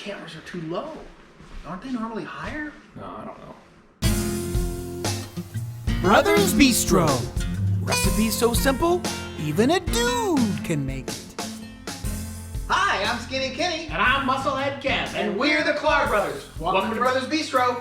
cameras are too low. Aren't they normally higher? No, I don't know. Brothers Bistro. Recipes so simple, even a dude can make it. Hi, I'm Skinny Kenny. And I'm Musclehead Kev. And we're the Klar brothers. Welcome to Brothers Bistro.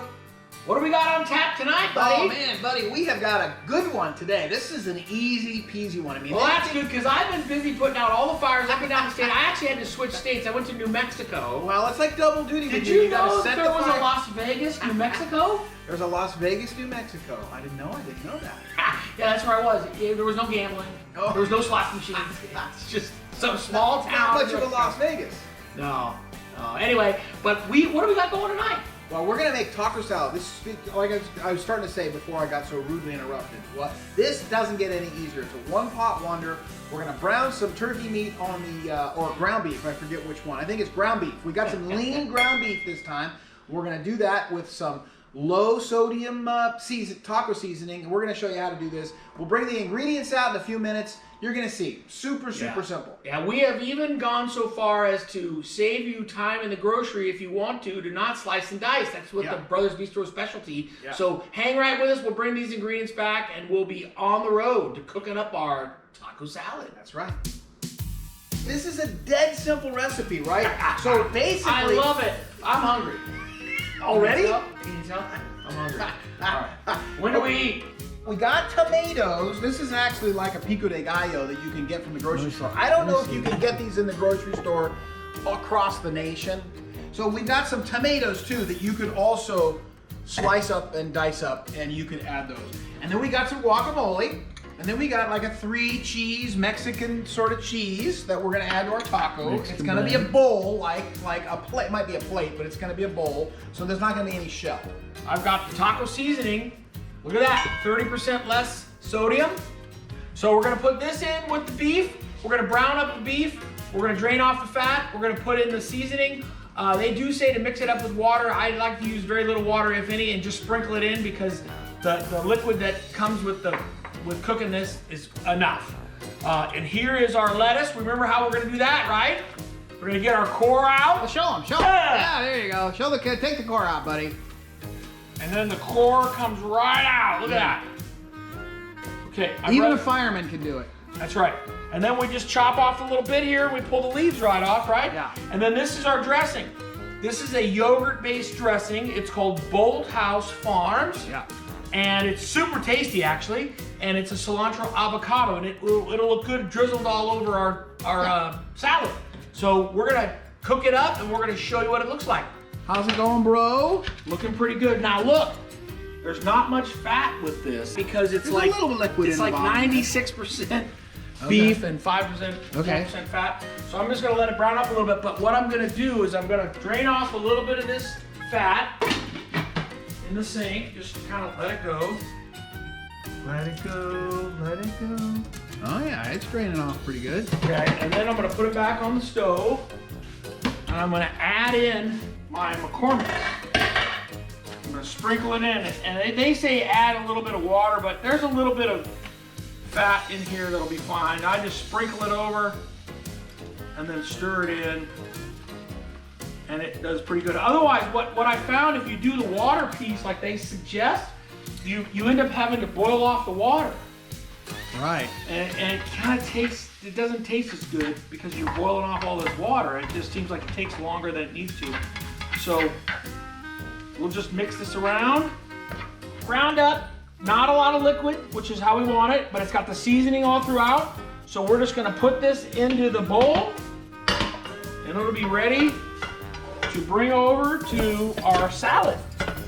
What do we got on tap tonight, buddy? Oh man, buddy, we have got a good one today. This is an easy-peasy one. I mean, Well, that's good because I've been busy putting out all the fires up and down the state. I actually had to switch states. I went to New Mexico. Well, it's like double duty. Did with you gotta know set there the was fire. a Las Vegas, New Mexico? There's a Las Vegas, New Mexico. I didn't know that. Yeah, that's where I was. There was no gambling. Oh. There was no slot machines. It's just some small town. Not much of a Las Vegas. No. Anyway, but what do we got going tonight? Well, we're gonna make taco salad. This is, like I was starting to say before I got so rudely interrupted. This doesn't get any easier. It's a one-pot wonder. We're gonna brown some turkey meat on the, or ground beef. I forget which one. I think it's ground beef. We got some lean ground beef this time. We're gonna do that with some low-sodium taco seasoning, and we're gonna show you how to do this. We'll bring the ingredients out in a few minutes. You're gonna see, super simple. Yeah, we have even gone so far as to save you time in the grocery if you want to not slice and dice. That's what the Brothers Bistro specialty. Yeah. So hang right with us. We'll bring these ingredients back, and we'll be on the road to cooking up our taco salad. That's right. This is a dead simple recipe, right? So basically, I love it. I'm hungry. Already? Can you tell? I'm hungry. All right. When do we eat? We got tomatoes. This is actually like a Pico De Gallo that you can get from the grocery store. I don't know if you can get these in the grocery store across the nation. So we've got some tomatoes too that you could also slice up and dice up, and you could add those. And then we got some guacamole. And then we got like a 3-cheese Mexican sort of cheese that we're gonna add to our taco. It's gonna be a bowl, like a plate. It might be a plate, but it's gonna be a bowl. So there's not gonna be any shell. I've got the taco seasoning. Look at that, 30% less sodium. So we're gonna put this in with the beef. We're gonna brown up the beef. We're gonna drain off the fat. We're gonna put in the seasoning. They do say to mix it up with water. I like to use very little water, if any, and just sprinkle it in because the liquid that comes with cooking this is enough. And here is our lettuce. Remember how we're gonna do that, right? We're gonna get our core out. Well, show them. Yeah. Yeah, there you go. Show the kid. Take the core out, buddy. And then the core comes right out. Look at that. Okay. Even a fireman can do it. That's right. And then we just chop off a little bit here. We pull the leaves right off, right? Yeah. And then this is our dressing. This is a yogurt-based dressing. It's called Bolt House Farms. Yeah. And it's super tasty, actually. And it's a cilantro avocado, and it'll look good drizzled all over our salad. So we're gonna cook it up, and we're gonna show you what it looks like. How's it going, bro? Looking pretty good. Now look, there's not much fat with this because it's There's like a little liquid it's in the like bottom. 96% beef and 5% 1% fat. So I'm just gonna let it brown up a little bit. But what I'm gonna do is I'm gonna drain off a little bit of this fat in the sink. Just kind of let it go. Let it go. Let it go. Oh yeah, it's draining off pretty good. Okay, and then I'm gonna put it back on the stove, and I'm gonna add in my McCormick. I'm gonna sprinkle it in, and they say add a little bit of water, but there's a little bit of fat in here that'll be fine. I just sprinkle it over, and then stir it in, and it does pretty good. Otherwise, what I found, if you do the water piece like they suggest, you end up having to boil off the water. Right. And it kind of it doesn't taste as good because you're boiling off all this water. It just seems like it takes longer than it needs to. So we'll just mix this around. Ground up, not a lot of liquid, which is how we want it, but it's got the seasoning all throughout. So we're just gonna put this into the bowl, and it'll be ready to bring over to our salad.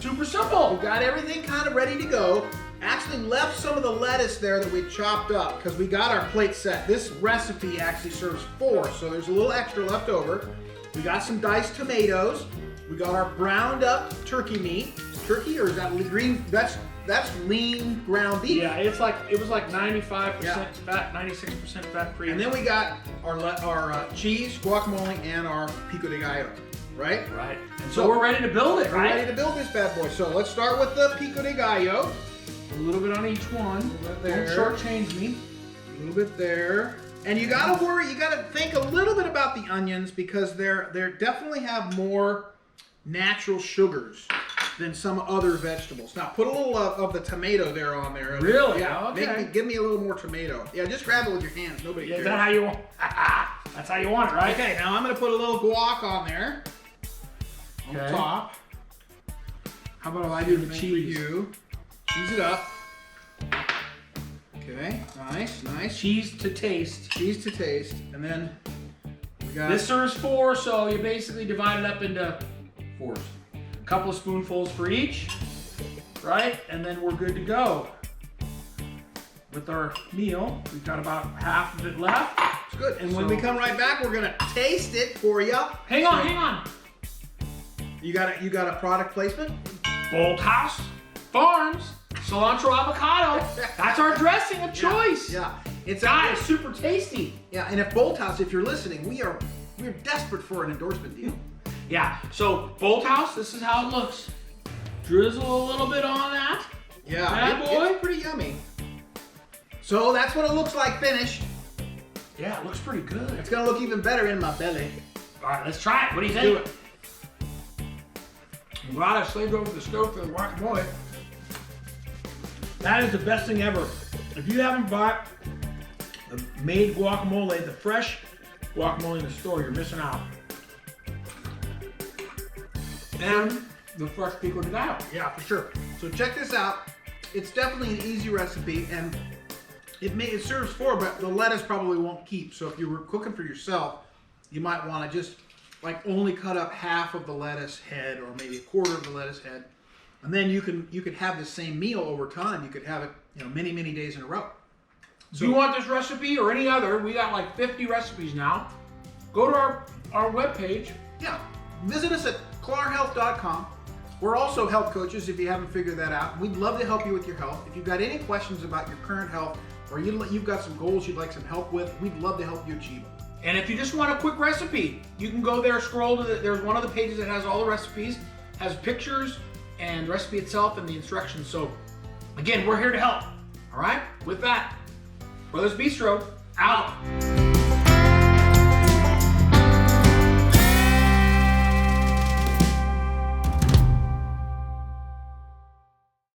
Super simple. We've got everything kind of ready to go. Actually left some of the lettuce there that we chopped up because we got our plate set. This recipe actually serves 4, so there's a little extra left over. We got some diced tomatoes. We got our browned up turkey meat. Turkey, or is that green? That's lean ground beef. Yeah, it was like 95% fat, 96% fat free. And then we got our cheese, guacamole, and our Pico De Gallo, right? Right. And so we're ready to build it, We're right? ready to build this bad boy. So let's start with the Pico De Gallo. A little bit on each one. there. Don't shortchange me. A little bit there. And you gotta worry, you gotta think a little bit about the onions because they're definitely have more natural sugars than some other vegetables. Now put a little of the tomato there on there. Really? Yeah. Okay. Give me a little more tomato. Yeah, just grab it with your hands. Nobody cares. Is that how you want? That's how you want it, right? Okay, now I'm gonna put a little guac on there. On Okay. top. How about if I do the Same cheese? For you. Cheese it up. Okay, nice. Cheese to taste. Cheese to taste. And then we got This serves 4, so you basically divide it up into 4s. A couple of spoonfuls for each, right? And then we're good to go. With our meal, we've got about half of it left. It's good. And when we come right back, we're gonna taste it for you. Hang on. You got a product placement? Bolt House Farms cilantro avocado. That's our dressing of choice. Yeah. It's Guys, super tasty. Yeah, and if Bolt House, if you're listening, we're desperate for an endorsement deal. Yeah, so Bolt House, this is how it looks. Drizzle a little bit on that. Yeah, Bad boy. it's pretty yummy. So that's what it looks like finished. Yeah, it looks pretty good. It's gonna look even better in my belly. All right, let's try it. What do you Do think? it. I'm glad I slaved over the stove for the guacamole. That is the best thing ever. If you haven't bought the made guacamole, the fresh guacamole in the store, you're missing out. And the fresh Pico De Gallo. Yeah, for sure. So check this out. It's definitely an easy recipe, and it serves 4, but the lettuce probably won't keep. So if you were cooking for yourself, you might want to just like only cut up half of the lettuce head, or maybe a quarter of the lettuce head, and then you could have the same meal over time. You could have it, many days in a row. So if you want this recipe or any other, we got like 50 recipes now. Go to our webpage. Yeah, visit us at klarhealth.com. We're also health coaches if you haven't figured that out. We'd love to help you with your health. If you've got any questions about your current health, or you've got some goals you'd like some help with, we'd love to help you achieve them. And if you just want a quick recipe, you can go there, scroll to there's one of the pages that has all the recipes, has pictures and recipe itself and the instructions. So again, we're here to help. All right? With that, Brothers Bistro, out.